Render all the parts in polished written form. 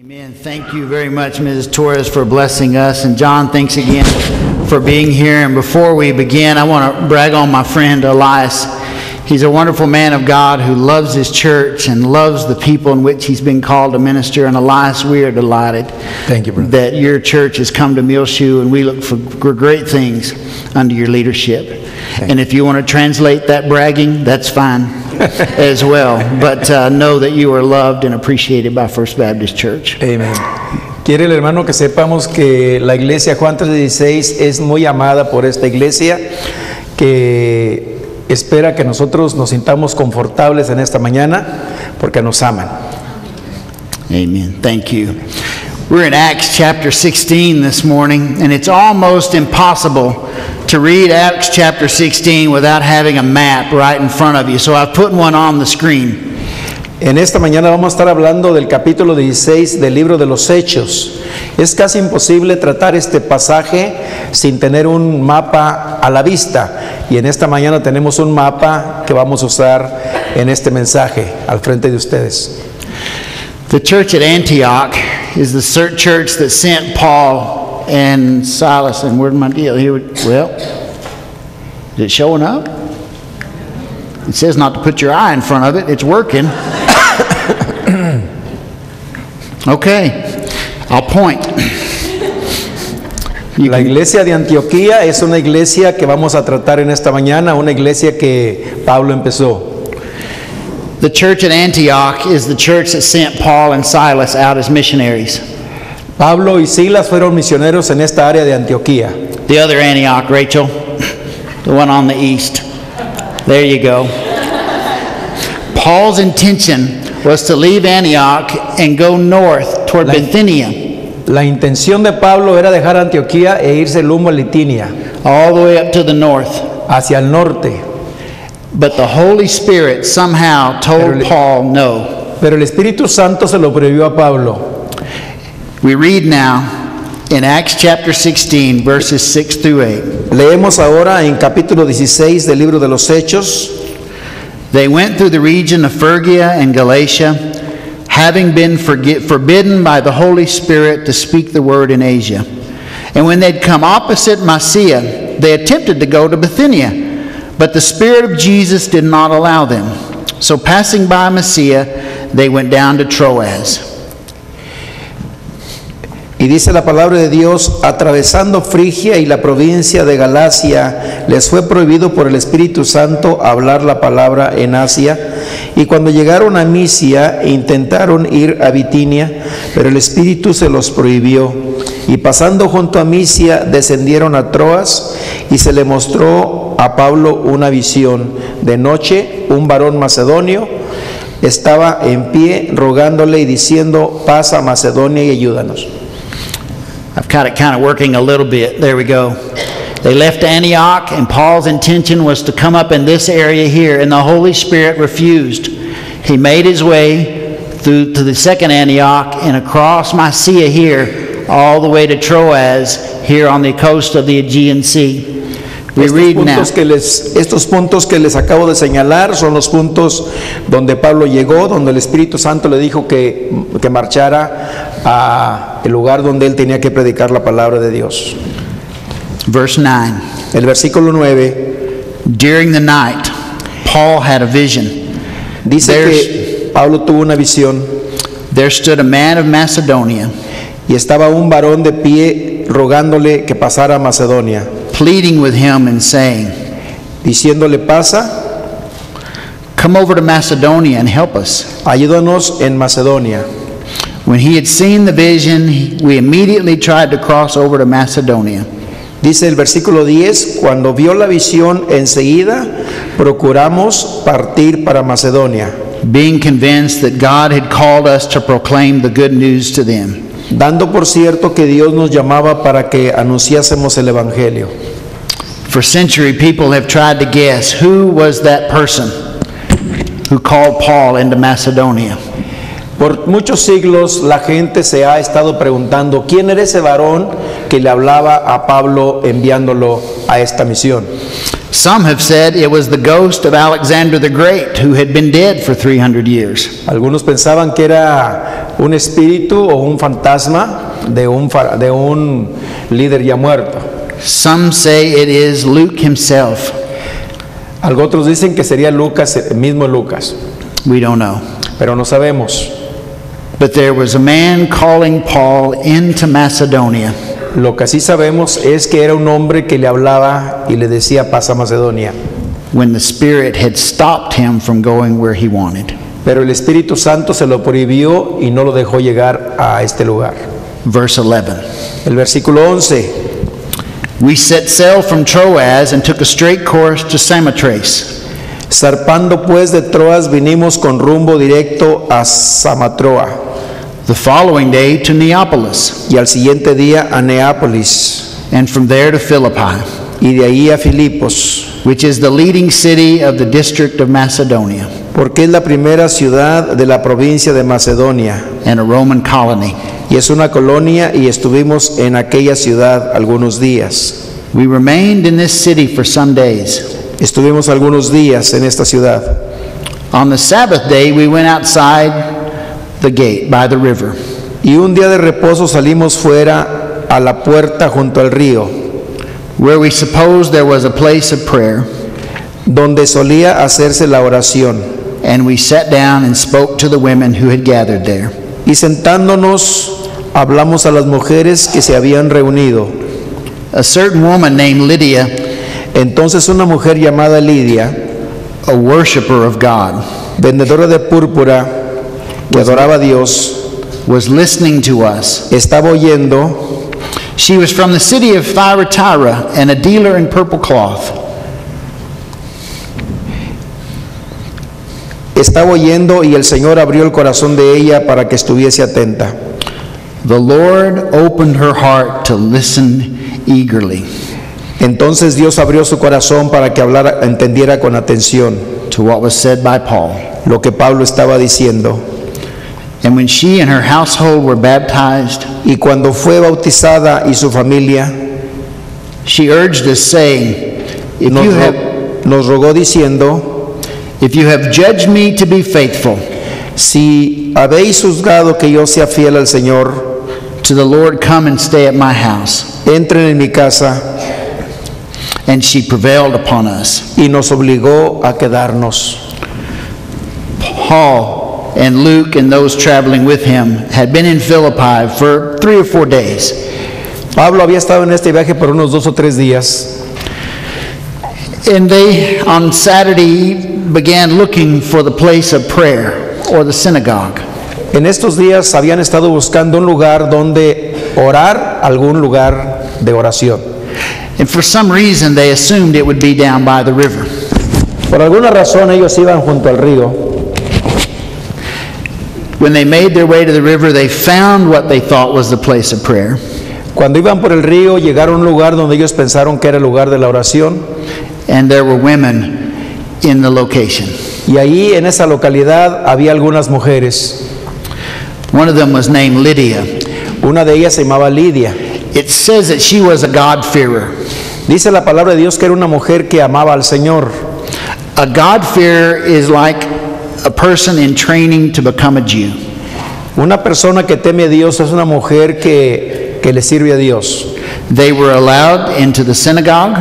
Amen. Thank you very much, Mrs. Torres, for blessing us. And John, thanks again for being here. And before we begin, I want to brag on my friend Elias. He's a wonderful man of God who loves his church and loves the people in which he's been called to minister. And Elias, we are delighted Thank you, brother. that your church has come to Muleshoe, and we look for great things under your leadership. And if you want to translate that bragging, that's fine as well. But know that you are loved and appreciated by First Baptist Church. Amen. Quiere el hermano que sepamos que la iglesia Juan 3:16 es muy amada por esta iglesia, que espera que nosotros nos sintamos confortables en esta mañana porque nos aman. Amen. Thank you. We're in Acts chapter 16 this morning, and it's almost impossible to read Acts chapter 16 without having a map right in front of you. So I've put one on the screen. En esta mañana vamos a estar hablando del capítulo 16 del libro de los Hechos. Es casi imposible tratar este pasaje sin tener un mapa a la vista. Y en esta mañana tenemos un mapa que vamos a usar en este mensaje al frente de ustedes. The church at Antioch is the church that sent Paul and Silas. And where's my deal here? Well, is it showing up? It says not to put your eye in front of it. It's working. Okay, I'll point. La iglesia de Antioquía es una iglesia que vamos a tratar en esta mañana, una iglesia que Pablo empezó. The church at Antioch is the church that sent Paul and Silas out as missionaries. Pablo y Silas fueron misioneros en esta área de Antioquía. The other Antioch, Rachel, the one on the east. There you go. Paul's intention was to leave Antioch and go north toward Bithynia. La intención de Pablo era dejar Antioquía e irse rumbo a Litinia, all the way up to the north. hacia el norte. But the Holy Spirit somehow told Paul no. Pero el Espíritu Santo se lo prohibió a Pablo. We read now in Acts chapter 16, verses 6 through 8. Leemos ahora en capítulo 16 del libro de los Hechos. They went through the region of Phrygia and Galatia, having been forbidden by the Holy Spirit to speak the word in Asia. And when they'd come opposite Mysia, they attempted to go to Bithynia, but the Spirit of Jesus did not allow them. So passing by Mysia, they went down to Troas. Y dice la palabra de Dios, atravesando Frigia y la provincia de Galacia, les fue prohibido por el Espíritu Santo hablar la palabra en Asia. Y cuando llegaron a Misia, intentaron ir a Bitinia, pero el Espíritu se los prohibió. Y pasando junto a Misia, descendieron a Troas, y se le mostró a Pablo una visión. De noche, un varón macedonio estaba en pie, rogándole y diciendo, pasa a Macedonia y ayúdanos. I've got it kind of working a little bit. There we go. They left Antioch, and Paul's intention was to come up in this area here, and the Holy Spirit refused. He made his way through to the second Antioch and across Mysia here, all the way to Troas, here on the coast of the Aegean Sea. We read now. Estos puntos que les acabo de señalar son los puntos donde Pablo llegó, donde el Espíritu Santo le dijo que marchara a el lugar donde él tenía que predicar la palabra de Dios. Verse 9. El versículo 9. During the night, Paul had a vision. Dice que Pablo tuvo una visión. There stood a man of Macedonia. Y estaba un varón de pie rogándole que pasara a Macedonia, pleading with him and saying, diciéndole, pasa, come over to Macedonia and help us. Ayúdanos en Macedonia. When he had seen the vision, we immediately tried to cross over to Macedonia. Dice el versículo 10, cuando vio la visión, enseguida procuramos partir para Macedonia, being convinced that God had called us to proclaim the good news to them. Dando por cierto que Dios nos llamaba para que anunciásemos el evangelio. For centuries, people have tried to guess who was that person who called Paul into Macedonia. Por muchos siglos la gente se ha estado preguntando quién era ese varón que le hablaba a Pablo enviándolo a esta misión. Some have said it was the ghost of Alexander the Great, who had been dead for 300 years. Algunos pensaban que era un espíritu o un fantasma de un líder ya muerto. Some say it is Luke himself. Otros dicen que sería Lucas, el mismo Lucas, We don't know. pero no sabemos. But there was a man calling Paul into Macedonia. Lo que sí sabemos es que era un hombre que le hablaba y le decía pasa a Macedonia. When the Spirit had stopped him from going where he wanted. Pero el Espíritu Santo se lo prohibió y no lo dejó llegar a este lugar. Verse 11. El versículo 11. We set sail from Troas and took a straight course to Samothrace. Zarpando pues de Troas vinimos con rumbo directo a Samatroa The following day to Neapolis, y al siguiente día a Neápolis and from there to Philippi, y de ahí a Filipos, which is the leading city of the district of Macedonia porque es la primera ciudad de la provincia de Macedonia and a Roman colony. y es una colonia, y estuvimos en aquella ciudad algunos días. We remained in this city for some days. Estuvimos algunos días en esta ciudad. On the Sabbath day, we went outside the gate by the river. Y un día de reposo salimos fuera a la puerta junto al río, Where we supposed there was a place of prayer, donde solía hacerse la oración. and we sat down and spoke to the women who had gathered there. Y sentándonos, hablamos a las mujeres que se habían reunido. A certain woman named Lydia, Entonces una mujer llamada Lidia, a worshiper of God, vendedora de púrpura, que adoraba a Dios, was listening to us. estaba oyendo. She was from the city of Thyatira and a dealer in purple cloth. Estaba oyendo, y el Señor abrió el corazón de ella para que estuviese atenta. The Lord opened her heart to listen eagerly Entonces Dios abrió su corazón para que entendiera con atención to what was said by Paul. lo que Pablo estaba diciendo. And when she and her household were baptized, Y cuando fue bautizada y su familia, she urged us, saying, nos rogó diciendo: If you have judged me to be faithful, si habéis juzgado que yo sea fiel al Señor, to the Lord come and stay at my house. entren en mi casa. And she prevailed upon us. Y nos obligó a quedarnos. Paul and Luke and those traveling with him had been in Philippi for 3 or 4 days. Pablo había estado en este viaje por unos 2 o 3 días. And they, on Saturday, began looking for the place of prayer or the synagogue. En estos días habían estado buscando un lugar donde orar, algún lugar de oración. And for some reason, they assumed it would be down by the river. Por alguna razón ellos iban junto al río. When they made their way to the river, they found what they thought was the place of prayer. Cuando iban por el río, llegaron a un lugar donde ellos pensaron que era el lugar de la oración. And there were women in the location. Y ahí en esa localidad había algunas mujeres. One of them was named Lydia. Una de ellas se llamaba Lidia. It says that she was a God-fearer. Dice la palabra de Dios que era una mujer que amaba al Señor. A God-fearer is like a person in training to become a Jew. Una persona que teme a Dios es una mujer que le sirve a Dios. They were allowed into the synagogue.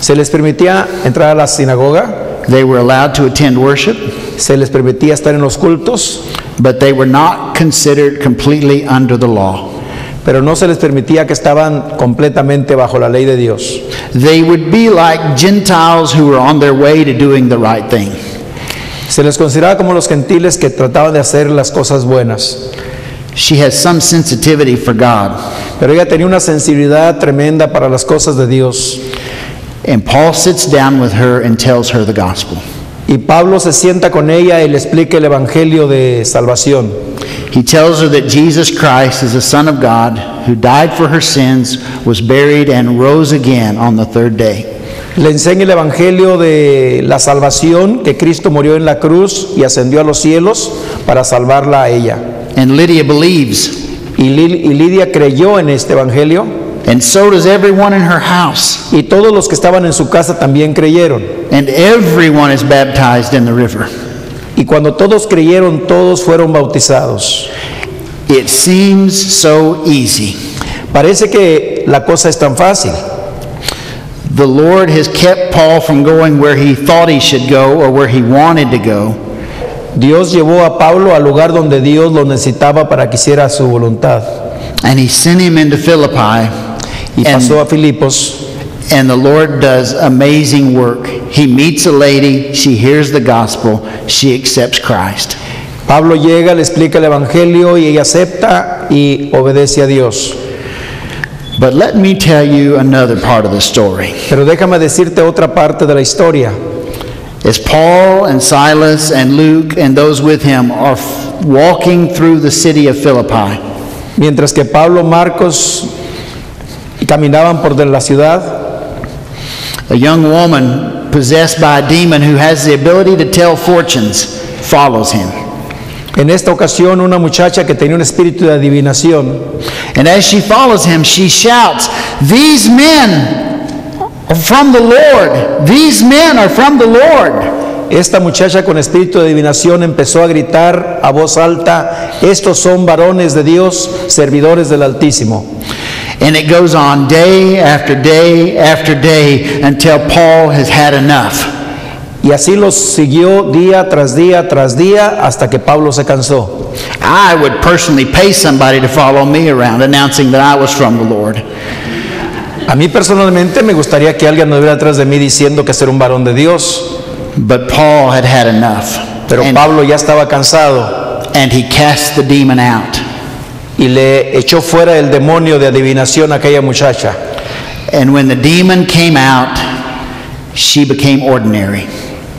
Se les permitía entrar a la sinagoga. They were allowed to attend worship. Se les permitía estar en los cultos. But they were not considered completely under the law. Pero no se les permitía que estaban completamente bajo la ley de Dios. They would be like Gentiles who were on their way to doing the right thing. Se les consideraba como los gentiles que trataban de hacer las cosas buenas. She has some sensitivity for God. Pero ella tenía una sensibilidad tremenda para las cosas de Dios. And Paul sits down with her and tells her the gospel. Y Pablo se sienta con ella y le explica el evangelio de salvación. He tells her that Jesus Christ is the Son of God who died for her sins, was buried, and rose again on the third day. Le enseña el evangelio de la salvación, que Cristo murió en la cruz y ascendió a los cielos para salvarla a ella. And Lydia believes. Y Lidia creyó en este evangelio. And so does everyone in her house. y todos los que estaban en su casa también creyeron. And everyone is baptized in the river. Y cuando todos creyeron, todos fueron bautizados. It seems so easy. Parece que la cosa es tan fácil. The Lord has kept Paul from going where he thought he should go or where he wanted to go. Dios llevó a Pablo al lugar donde Dios lo necesitaba para que hiciera su voluntad. And he sent him into Philippi. Y pasó a Filipos. And the Lord does amazing work. He meets a lady, she hears the gospel, she accepts Christ. Pablo llega, le explica el evangelio y ella acepta y obedece a Dios. But let me tell you another part of the story. Pero déjame decirte otra parte de la historia. As Paul and Silas and Luke and those with him are walking through the city of Philippi, Mientras que Pablo, Marcos caminaban por de la ciudad, a young woman possessed by a demon who has the ability to tell fortunes follows him. en esta ocasión una muchacha que tenía un espíritu de adivinación, And as she follows him, she shouts, "These men are from the Lord! These men are from the Lord!" esta muchacha con espíritu de adivinación empezó a gritar a voz alta: estos son varones de Dios, servidores del Altísimo. And it goes on day after day after day until Paul has had enough. Y así los siguió día tras día tras día hasta que Pablo se cansó. I would personally pay somebody to follow me around announcing that I was from the Lord. A mí personalmente me gustaría que alguien anduviera atrás de mí diciendo que ser un varón de Dios, But Paul had had enough. pero And, Pablo ya estaba cansado and he cast the demon out. y le echó fuera el demonio de adivinación a aquella muchacha. And when the demon came out, she became ordinary.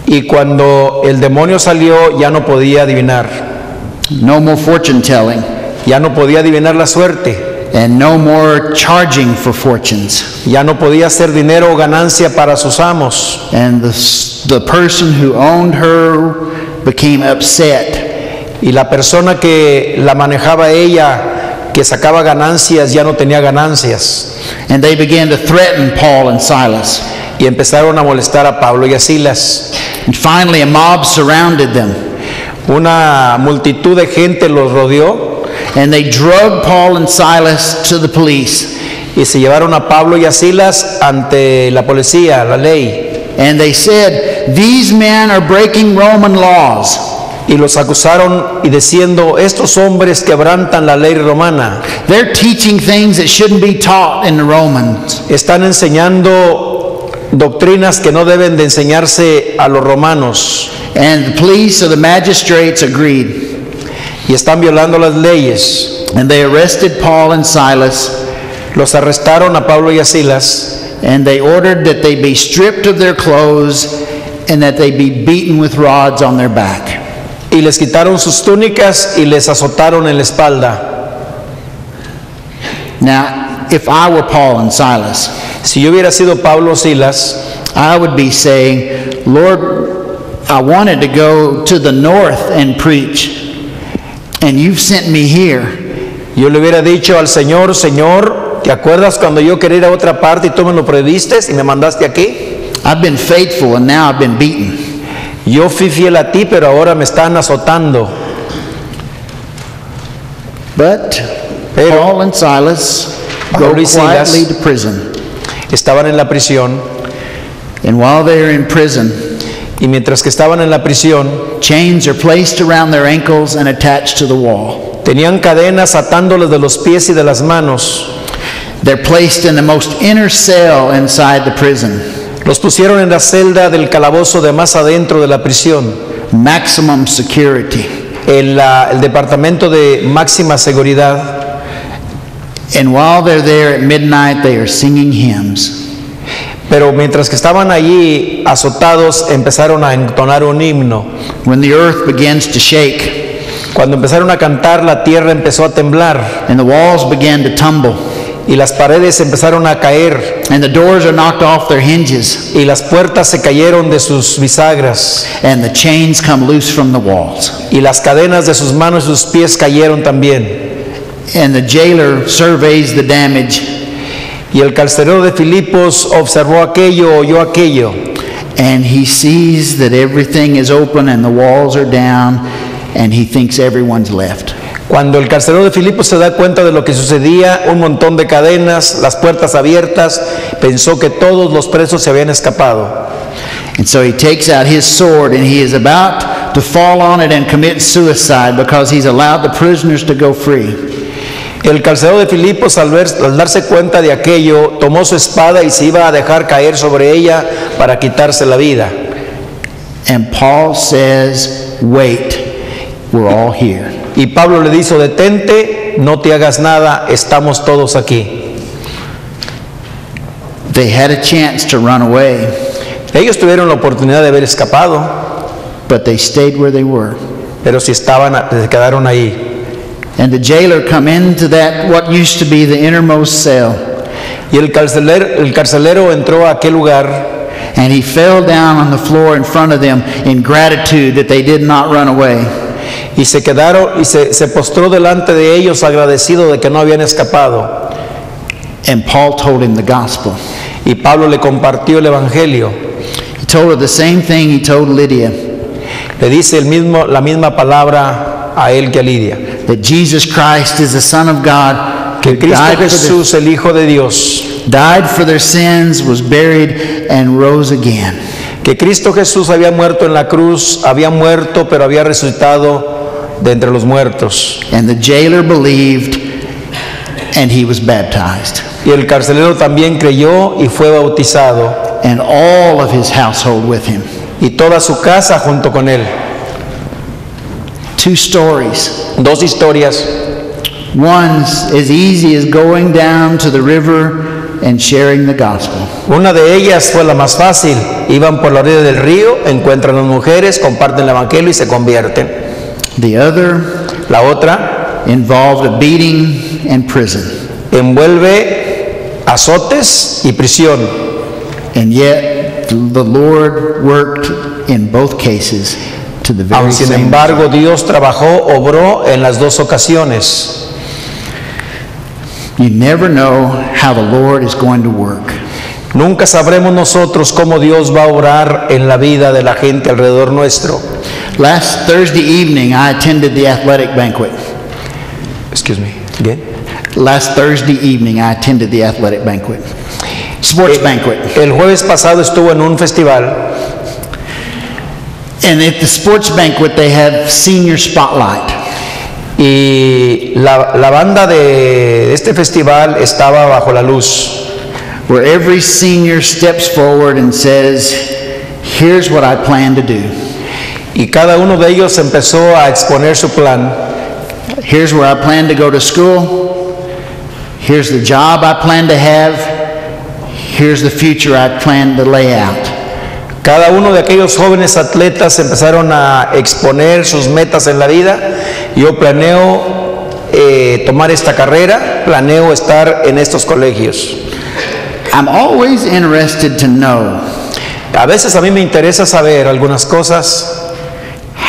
Y cuando el demonio salió ya no podía adivinar, No more fortune telling. ya no podía adivinar la suerte, And no more charging for fortunes. ya no podía hacer dinero o ganancia para sus amos. And the person who owned her became upset. Y la persona que la manejaba ella, que sacaba ganancias, ya no tenía ganancias. And they began to threaten Paul and Silas. Y empezaron a molestar a Pablo y a Silas. And finally a mob surrounded them. Una multitud de gente los rodeó And they drugged Paul and Silas to the police. y se llevaron a Pablo y a Silas ante la policía, la ley. And they said, "These men are breaking Roman laws." Y los acusaron y diciendo: estos hombres quebrantan la ley romana. They're teaching things that shouldn't be taught in the Romans. Están enseñando doctrinas que no deben de enseñarse a los romanos. And the police or the magistrates agreed. Y están violando las leyes. And they arrested Paul and Silas. Los arrestaron a Pablo y a Silas. And they ordered that they be stripped of their clothes and that they be beaten with rods on their back. Y les quitaron sus túnicas y les azotaron en la espalda. Now, if I were Paul and Silas, Si yo hubiera sido Pablo o Silas, I would be saying, "Lord, I wanted to go to the north and preach, and you've sent me here." yo le hubiera dicho al Señor: Señor, ¿te acuerdas cuando yo quería ir a otra parte y tú me lo prediste y me mandaste aquí? I've been faithful and now I've been beaten. Yo fui fiel a ti, pero ahora me están azotando. But Pero Paul and Silas go Pablo y Silas quietly to prison. estaban en la prisión, And while they're in prison, y mientras que estaban en la prisión, chains are placed around their ankles and attached to the wall. tenían cadenas atándoles de los pies y de las manos. They're placed in the most inner cell inside the prison. Los pusieron en la celda del calabozo de más adentro de la prisión, Maximum security. el departamento de máxima seguridad. And while they're there at midnight, they are singing hymns. Pero mientras que estaban allí azotados, empezaron a entonar un himno. When the earth begins to shake Cuando empezaron a cantar, la tierra empezó a temblar and the walls began to tumble y las paredes empezaron a caer and the doors are knocked off their hinges y las puertas se cayeron de sus bisagras and the chains come loose from the walls. y las cadenas de sus manos y sus pies cayeron también. And the jailer surveys the damage Y el carcelero de Filipos observó aquello, oyó aquello. And he sees that everything is open and the walls are down, and he thinks everyone's left. Cuando el carcelero de Filipos se da cuenta de lo que sucedía, un montón de cadenas, las puertas abiertas, pensó que todos los presos se habían escapado. And so he takes out his sword and he is about to fall on it and commit suicide because he's allowed the prisoners to go free. El carcelero de Filipos, al darse cuenta de aquello, tomó su espada y se iba a dejar caer sobre ella para quitarse la vida. And Paul says, wait, we're all here. Y Pablo le dijo, detente, no te hagas nada, estamos todos aquí. They had a chance to run away, Ellos tuvieron la oportunidad de haber escapado, but they stayed where they were. pero si se quedaron ahí. And the jailer come into that, what used to be the innermost cell, Y el carcelero entró a aquel lugar and he fell down on the floor in front of them in gratitude that they did not run away. y se postró delante de ellos agradecido de que no habían escapado. And Paul told him the gospel. Y Pablo le compartió el evangelio. He told her the same thing he told Lydia, Le dice la misma palabra a él que a Lidia. that Jesus Christ is the Son of God, Que who Cristo died for, Jesús, el Hijo de Dios, died for their sins, was buried, and rose again. que Cristo Jesús había muerto en la cruz, había muerto, pero había resucitado de entre los muertos. And the jailer believed, and he was baptized. Y el carcelero también creyó y fue bautizado, And all of his household with him. y toda su casa junto con él. Two stories. Dos historias. One's as easy as going down to the river and sharing the gospel. Una de ellas fue la más fácil. Iban por la orilla del río, encuentran a las mujeres, comparten el evangelio y se convierten. The other La otra involved a beating and prison. envuelve azotes y prisión. And yet the Lord worked in both cases to the very Aun sin same. embargo, Dios obró en las dos ocasiones. You never know how the Lord is going to work. Nunca sabremos nosotros cómo Dios va a obrar en la vida de la gente alrededor nuestro. Last Thursday evening, I attended the athletic banquet. Excuse me. Again. Last Thursday evening, I attended the athletic banquet. Sports banquet. El jueves pasado estuvo en un festival And at the sports banquet, they have senior spotlight. y la banda de este festival estaba bajo la luz, Where every senior steps forward and says, here's what I plan to do. y cada uno de ellos empezó a exponer su plan. Here's where I plan to go to school. Here's the job I plan to have. Here's the future I plan to lay out. Cada uno de aquellos jóvenes atletas empezaron a exponer sus metas en la vida. Yo planeo tomar esta carrera, planeo estar en estos colegios. I'm always interested to know A veces a mí me interesa saber algunas cosas.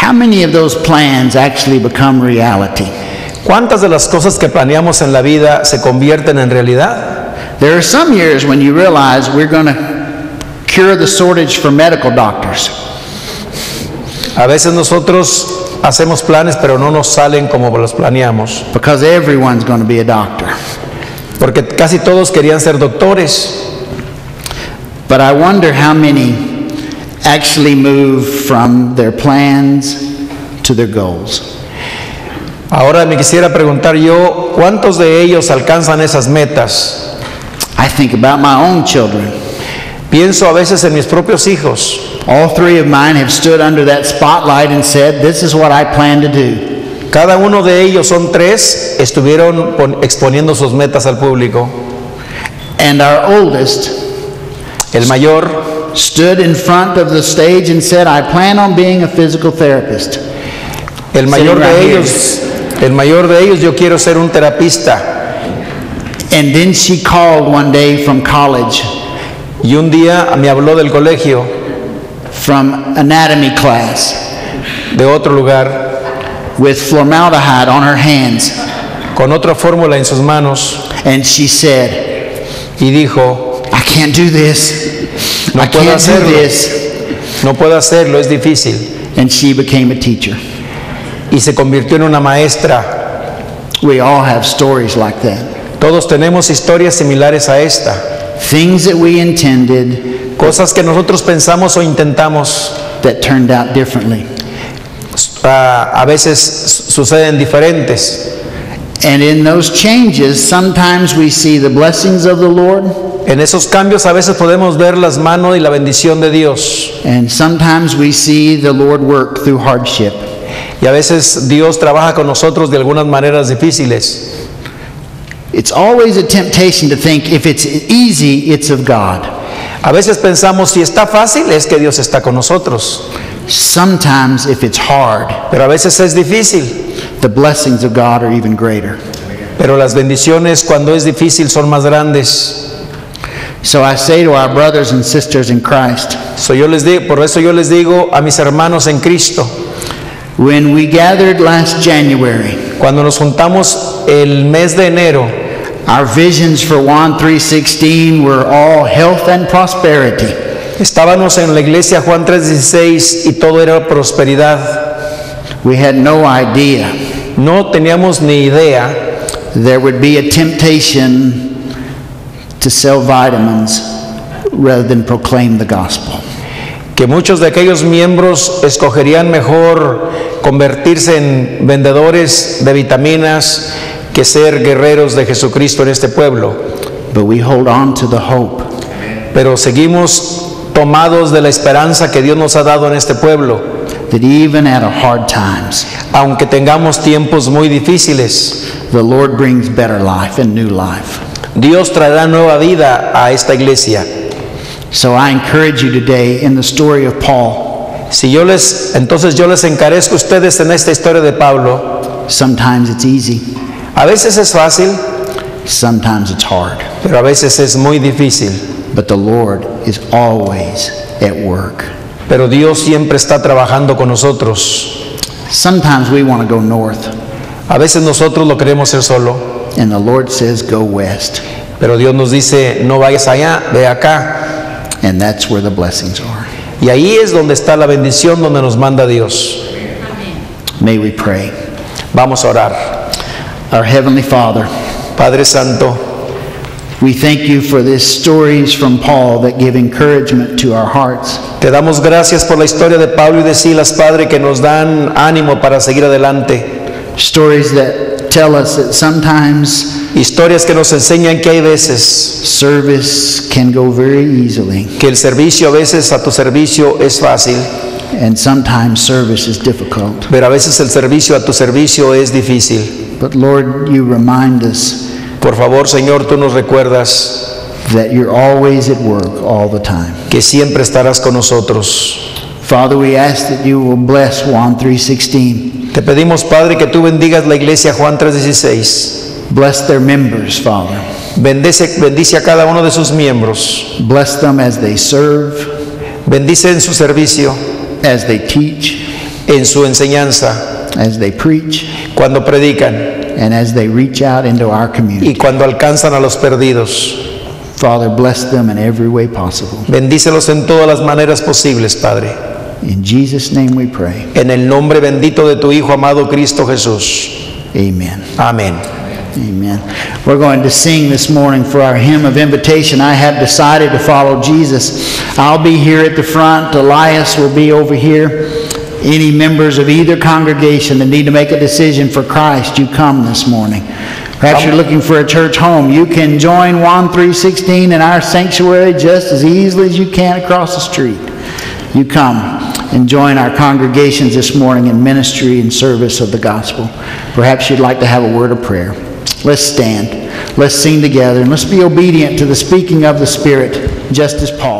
how many of those plans actually become reality. ¿Cuántas de las cosas que planeamos en la vida se convierten en realidad? There are some years when you realize we're going to cure the shortage for medical doctors. A veces nosotros hacemos planes pero no nos salen como los planeamos, Because everyone's going to be a doctor. porque casi todos querían ser doctores. But I wonder how many actually move from their plans to their goals. Ahora me quisiera preguntar yo, ¿cuántos de ellos alcanzan esas metas? I think about my own children. Pienso a veces en mis propios hijos. All three of mine have stood under that spotlight and said, this is what I plan to do. Cada uno de ellos, son tres, estuvieron exponiendo sus metas al público. And our oldest El mayor stood in front of the stage and said, I plan on being a physical therapist. El mayor de ellos, yo quiero ser un terapista. And then she called one day from college, Y un día me habló del colegio, from anatomy class, de otro lugar, with formaldehyde on her hands. con otra fórmula en sus manos. And she said, y dijo, I can't do this. No I puedo can't do hacerlo. this. no puedo hacerlo, es difícil. And she became a teacher. Y se convirtió en una maestra. We all have stories like that. Todos tenemos historias similares a esta. Things that we intended Cosas que nosotros pensamos o intentamos, that turned out differently. a veces suceden diferentes. And in those changes, sometimes we see the blessings of the Lord, En esos cambios a veces podemos ver las manos y la bendición de Dios. and sometimes we see the Lord work through hardship. Y a veces Dios trabaja con nosotros de algunas maneras difíciles. It's always a temptation to think if it's easy, it's of God. A veces pensamos, si está fácil, es que Dios está con nosotros. Sometimes if it's hard, Pero a veces es difícil. the blessings of God are even greater. Pero las bendiciones cuando es difícil son más grandes. So I say to our brothers and sisters in Christ, Por eso yo les digo a mis hermanos en Cristo, when we gathered last January, cuando nos juntamos el mes de enero, our visions for Juan 3:16 were all health and prosperity. estábamos en la iglesia Juan 3:16 y todo era prosperidad. We had no idea No teníamos ni idea there would be a temptation to sell vitamins rather than proclaim the gospel. que muchos de aquellos miembros escogerían mejor convertirse en vendedores de vitaminas que ser guerreros de Jesucristo en este pueblo. But we hold on to the hope Pero seguimos tomados de la esperanza que Dios nos ha dado en este pueblo, that even at our hard times, aunque tengamos tiempos muy difíciles. the Lord brings better life and new life. Dios traerá nueva vida a esta iglesia. So I encourage you today in the story of Paul. Entonces yo les encarezco a ustedes en esta historia de Pablo. Sometimes it's easy, A veces es fácil, sometimes it's hard, pero a veces es muy difícil. but the Lord is always at work. Pero Dios siempre está trabajando con nosotros. Sometimes we want to go north, A veces nosotros lo queremos hacer solo, and the Lord says go west, pero Dios nos dice, no vayas allá, ve acá. and that's where the blessings are. Y ahí es donde está la bendición, donde nos manda Dios. May we pray. Vamos a orar. Our Heavenly Father, Padre Santo, we thank you for these stories from Paul that give encouragement to our hearts. te damos gracias por la historia de Pablo y de Silas, Padre, que nos dan ánimo para seguir adelante. Stories that tell us that sometimes Historias que nos enseñan que hay veces service can go very easily, que el servicio, a veces a tu servicio es fácil, and sometimes service is difficult. pero a veces el servicio a tu servicio es difícil. But Lord, you remind us Por favor, Señor, tú nos recuerdas that you're always at work all the time. que siempre estarás con nosotros. Father, we ask that you will bless Juan 3:16. Te pedimos, Padre, que tú bendigas la iglesia Juan 3:16. Bless their members, Father. Bendice a cada uno de sus miembros. Bless them as they serve, Bendice en su servicio, as they teach, en su enseñanza, as they preach, cuando predican and as they reach out into our y community. cuando alcanzan a los perdidos. Father, bless them in every way possible. Bendícelos en todas las maneras posibles, Padre. In Jesus' name we pray. En el nombre bendito de tu Hijo amado Cristo Jesús. Amen. Amén. Amen. We're going to sing this morning for our hymn of invitation. I have decided to follow Jesus. I'll be here at the front. Elias will be over here. Any members of either congregation that need to make a decision for Christ, you come this morning. Perhaps you're looking for a church home. You can join Juan 3:16 in our sanctuary just as easily as you can across the street. You come and join our congregations this morning in ministry and service of the gospel. Perhaps you'd like to have a word of prayer. Let's stand. Let's sing together, and let's be obedient to the speaking of the Spirit, just as Paul.